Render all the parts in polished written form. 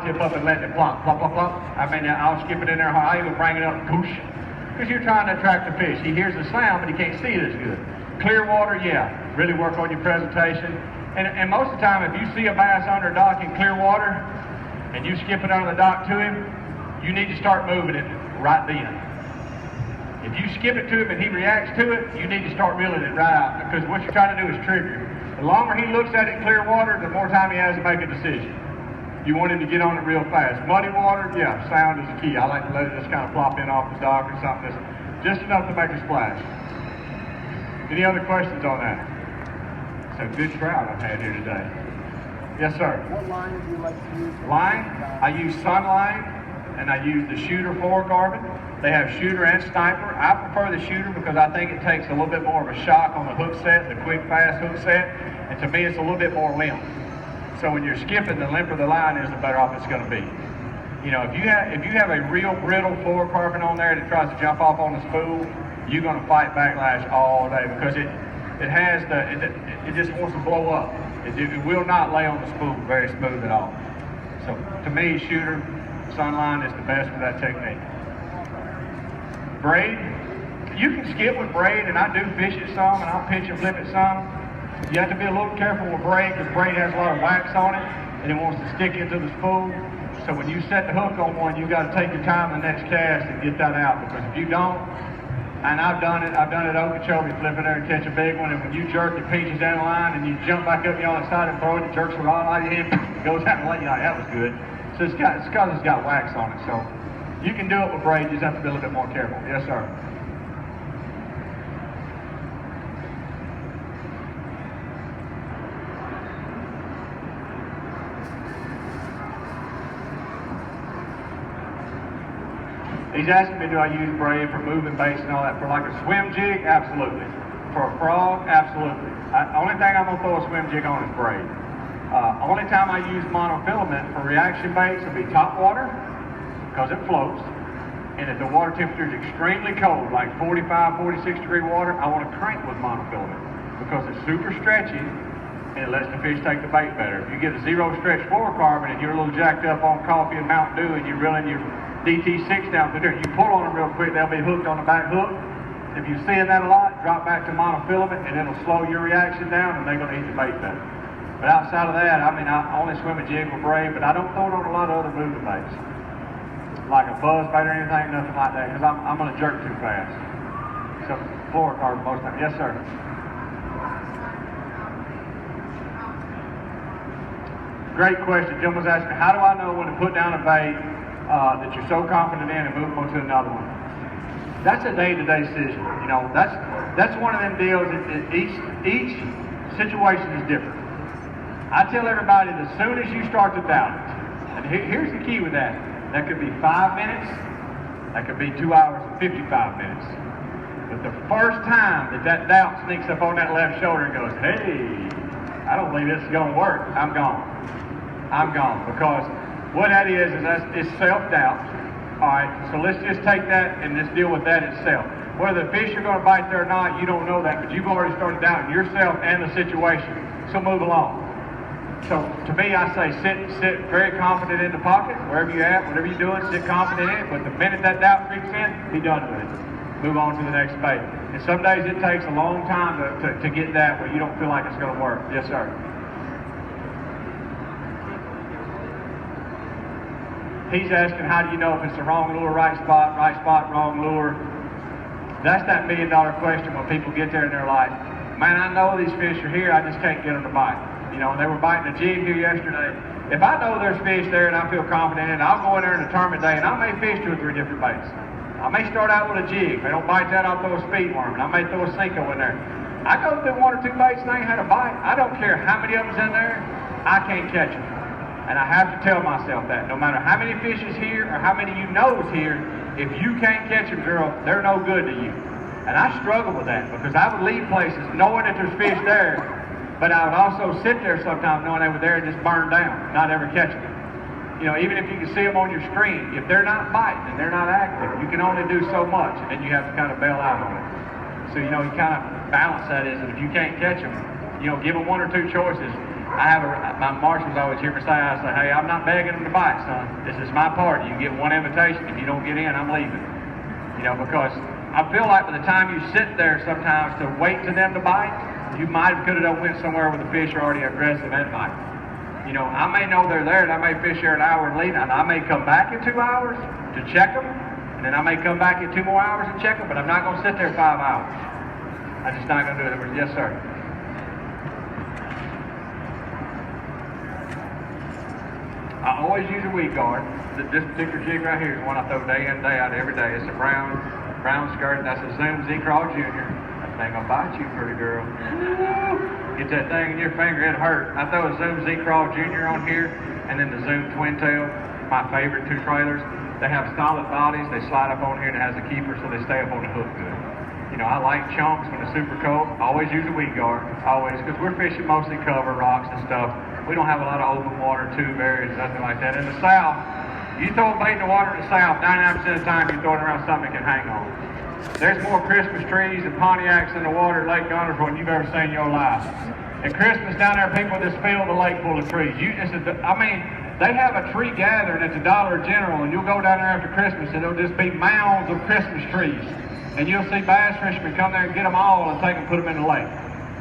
tip up and letting it plop, plop, plop, plop. I mean, I'll skip it in there, I'll even bring it up, goosh. Because you're trying to attract the fish. He hears the sound, but he can't see it as good. Clear water, yeah, really work on your presentation. And most of the time, if you see a bass under a dock in clear water, and you skip it under the dock to him, you need to start moving it right then. If you skip it to him and he reacts to it, you need to start reeling it right out, because what you're trying to do is trigger. The longer he looks at it in clear water, the more time he has to make a decision. You want him to get on it real fast. Muddy water, yeah, sound is the key. I like to let it just kind of plop in off the dock or something that's just enough to make a splash. Any other questions on that? It's a good trout I've had here today. Yes, sir. What line do you like to use? Line? I use Sunline, and I use the shooter fluorocarbon. They have shooter and sniper. I prefer the shooter because I think it takes a little bit more of a shock on the hook set, the quick, fast hook set, and to me it's a little bit more limp. So when you're skipping, the limper the line is, the better off it's going to be. You know, if you have a real brittle fluorocarbon on there that tries to jump off on the spool, you're going to fight backlash all day because it just wants to blow up. It will not lay on the spool very smooth at all. So to me, shooter, Sunline is the best for that technique. Braid, you can skip with braid, and I do fish it some, and I'll pinch and flip it some. You have to be a little careful with braid because braid has a lot of wax on it, and it wants to stick into the spool. So when you set the hook on one, you got to take your time the next cast and get that out, because if you don't, and I've done it Okeechobee, flip in there and catch a big one, and when you jerk your pinches down the line and you jump back up the other side and throw it, it jerks it all out of your hand, it goes out and let you know that was good. So it's because it's got wax on it. So you can do it with braid, you just have to be a little bit more careful. Yes, sir. He's asking me, do I use braid for moving baits and all that? For like a swim jig, absolutely. For a frog, absolutely. Only thing I'm gonna throw a swim jig on is braid. Only time I use monofilament for reaction baits will be top water, because it floats. And if the water temperature is extremely cold, like 45, 46 degree water, I want to crank with monofilament because it's super stretchy and it lets the fish take the bait better. If you get a zero stretch fluorocarbon and you're a little jacked up on coffee and Mountain Dew and you're reeling your DT6 down through there, you pull on them real quick, they'll be hooked on the back hook. If you're seeing that a lot, drop back to monofilament and it'll slow your reaction down and they're going to eat the bait better. But outside of that, I mean, I only swim a jig with braid, but I don't throw it on a lot of other moving baits, like a buzz bait or anything, nothing like that, because I'm going to jerk too fast. So fluorocarbon most of the time. Yes, sir. Great question. Jim was asking, how do I know when to put down a bait that you're so confident in and move on to another one? That's a day-to-day decision. You know, that's one of them deals that each situation is different. I tell everybody that as soon as you start to doubt it, and here's the key with that. That could be 5 minutes, that could be 2 hours and 55 minutes. But the first time that doubt sneaks up on that left shoulder and goes, hey, I don't believe this is going to work, I'm gone. I'm gone. Because what that is it's self-doubt. All right, so let's just take that and let's deal with that itself. Whether the fish are going to bite there or not, you don't know that, but you've already started doubting yourself and the situation. So move along. So to me, I say sit very confident in the pocket, wherever you're at, whatever you're doing, sit confident in it. But the minute that doubt creeps in, be done with it. Move on to the next bait. And some days it takes a long time to get that where you don't feel like it's going to work. Yes, sir. He's asking, how do you know if it's the wrong lure, right spot, wrong lure? That's that $1 million question when people get there and they're like, man, I know these fish are here, I just can't get them to bite. You know, they were biting a jig here yesterday. If I know there's fish there and I feel confident in it, I'll go in there in a tournament day and I may fish 2 or 3 different baits. I may start out with a jig. If they don't bite that, I'll throw a speed worm, and I may throw a Cinco in there. I go through 1 or 2 baits and they ain't had a bite. I don't care how many of them's in there, I can't catch them. And I have to tell myself that. No matter how many fish is here or how many you know is here, if you can't catch them, girl, they're no good to you. And I struggle with that because I would leave places knowing that there's fish there, but I would also sit there sometimes knowing they were there and just burn down, not ever catch them. You know, even if you can see them on your screen, if they're not biting and they're not active, you can only do so much, and then you have to kind of bail out on it. So, you know, you kind of balance that is, if you can't catch them, you know, give them 1 or 2 choices. my marshals always hear me say, I say, hey, I'm not begging them to bite, son. This is my party. You get one invitation. If you don't get in, I'm leaving. You know, because I feel like by the time you sit there sometimes to wait for them to bite, you might have could have went somewhere where the fish are already aggressive and bite. You know, I may know they're there and I may fish there an hour and leave, and I may come back in 2 hours to check them, and then I may come back in 2 more hours and check them, but I'm not going to sit there 5 hours. I'm just not going to do it. Yes, sir. I always use a weed guard. This particular jig right here is one I throw day in, day out, every day. It's a brown skirt. That's a Zoom Z-Crawl Junior. That thing gonna bite you, pretty girl. Get that thing in your finger, it hurt. I throw a Zoom Z-Crawl Junior on here, and then the Zoom Twin Tail, my favorite 2 trailers. They have solid bodies. They slide up on here, and it has a keeper, so they stay up on the hook good. You know, I like chunks when it's super cold. I always use a weed guard, always, because we're fishing mostly cover, rocks and stuff. We don't have a lot of open water, tube areas, nothing like that. In the South, you throw a bait in the water in the South, 99% of the time you're throwing around something that can hang on. There's more Christmas trees and Pontiacs in the water at Lake Guntersville than you've ever seen in your life. At Christmas down there, people just fill the lake full of trees. They have a tree gathering at the Dollar General, and you'll go down there after Christmas, and there'll just be mounds of Christmas trees. And you'll see bass fishermen come there and get them all and take them and put them in the lake.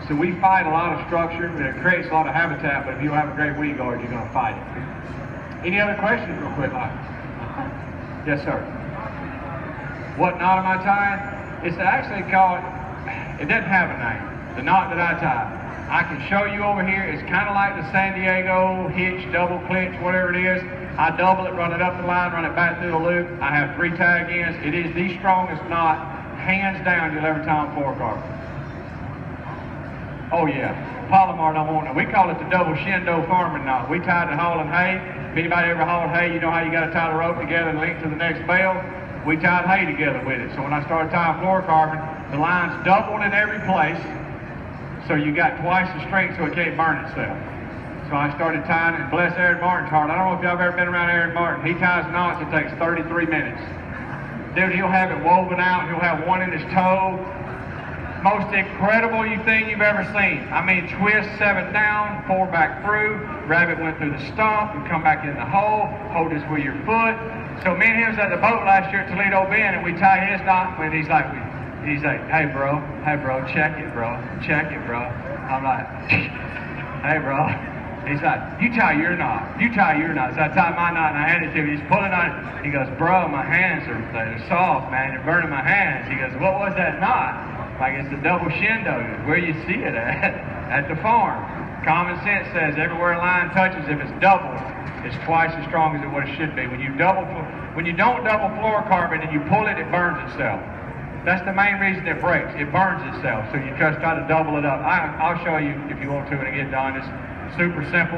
So we fight a lot of structure, and it creates a lot of habitat, but if you don't have a great weed guard, you're going to fight it. Any other questions real quick, Mike? Yes, sir. What knot am I tying? It's actually called, it doesn't have a name, the knot that I tie. I can show you over here. It's kind of like the San Diego hitch, double clinch, whatever it is. I double it, run it up the line, run it back through the loop. I have 3 tag ends. It is the strongest knot, hands down, you'll ever tie on fluorocarbon. Oh yeah, Palomar don't want it. We call it the double shindo farming knot. We tied it hauling hay. If anybody ever hauled hay, you know how you got to tie the rope together and link to the next bale. We tied hay together with it. So when I started tying fluorocarbon, the line's doubled in every place. So you got twice the strength so it can't burn itself. So I started tying it, and bless Aaron Martin's heart. I don't know if y'all have ever been around Aaron Martin. He ties knots, it takes 33 minutes. Dude, he'll have it woven out, he'll have one in his toe. Most incredible thing you've ever seen. I mean, twist 7 down, 4 back through, rabbit went through the stump, and come back in the hole, hold this with your foot. So me and him was at the boat last year at Toledo Bend, and we tie his knot, and he's like, hey bro, check it bro. I'm like, hey bro. He's like, you tie your knot. So I tie my knot and I hand it to him. He's pulling on it. He goes, bro, my hands are they're soft, man. They're burning my hands. He goes, what was that knot? Like, it's the double shindo. Where you see it at? At the farm. Common sense says everywhere a line touches, if it's doubled, it's twice as strong as what it should be. When you don't double fluorocarbon and you pull it, it burns itself. That's the main reason it breaks. It burns itself. So you just try to double it up. I'll show you if you want to when I get done. It's super simple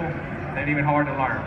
and even hard to learn.